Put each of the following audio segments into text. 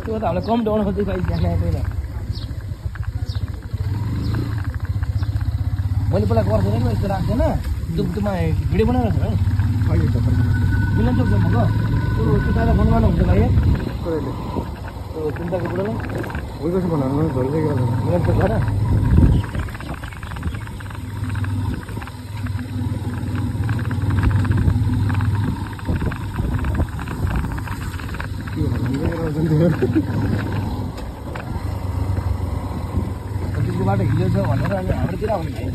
त्यो त हामीलाई कम डाउन खोज्दै भाइ ध्यान आएदैन मैले पहिला गर्दैन नि यस्तो राख्दैन दुबमा भिडियो बनाइरहेको छ भाइ मिलन चोक जाऊँ हो त्यो दादा फोन गर्नुहुन्छ भाइ त्यो चिन्ताको कुरालाई उयो कसो बनाउनु भइसक्यो मिलन चोक गर त्यो बाटो हिजो छ भनेर अनि हाम्रोतिर आउने भाइ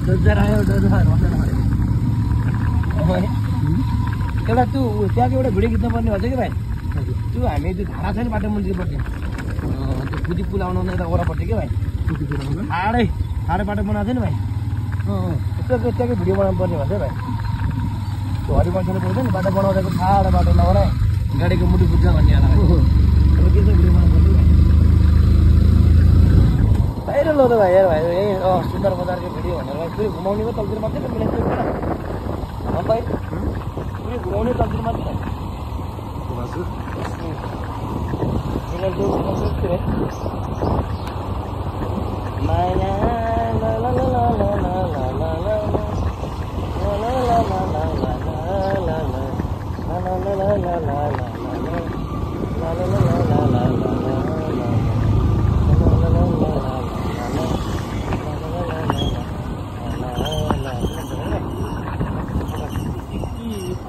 डोजर आयो डोजर एउटा त्यो त्यहाँको एउटा भिडियो खिच्नु पर्ने भन्छ कि भाइ त्यो हामी त्यो धारा छ नि बाटो मुनिपट्टि त्यो खुदी पुल आउनु यता वरपट्टि के भाइ ठाडै बाटो बनाएको थियो नि भाइ त्यहाँकै भिडियो बनाउनु पर्ने भन्छ भाइ त्यो हरिवंशले बोल्छ नि बाटो बनाउँदाको ठाडो बाटो नगरा गाडीको मुटु बुझ्छ भन्ने होला के चाहिँ भिडियो बनाउनु पर्छ बाहिर लो त भाइ यार भाइ यही सुन्दर बजारको भिडियो भनेर भाइ फेरि घुमाउने पो तलतिर मात्रै त मिलेको थियो भाइ फेरि घुमाउने तलतिर मात्रै मिलेको माया ला ला ला ला ला ला ला ला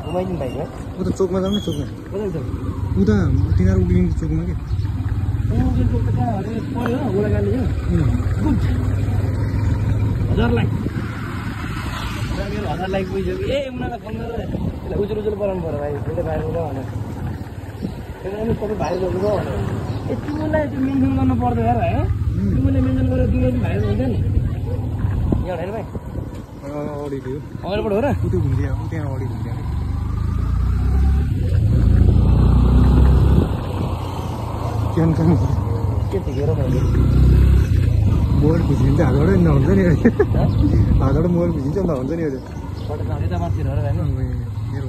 घुमाइदिनु भाइ उता चोकमा जाउँ न चोकमा कता छ उता तिनीहरू उक्लिने चोकमा के चोक त कहाँ पऱ्यो हो गोलागाली हजार लाख 1000 लाइक पुग्यो ए उनीहरूलाई फोन गरेर त्यसलाई उजुल बनाउनु पर्यो भाइ भिडियो भाइरल भयो भनेर त्यसलाई सबै भाइरल गर्नु भयो भनेर ए तिमीलाई त्यो मेन्सन गर्नु पर्दैन यार भाइ तिमीले मेन्सन गरेर तिमीले पनि भाइरल हुन्छ नि यहाँ होइन भाइ अगाडि थियो अगाडिबाट हो र उतै घुम्दिया त्यहाँ अगाडि घुम्दिया के थियो हेर मैले मोबाइल खुसिन्छ हातबाट नहुन्छ नि हातबाट मोबाइल खुसिन्छ नि त हुन्छ नि अहिले यता माथि हेर मेरो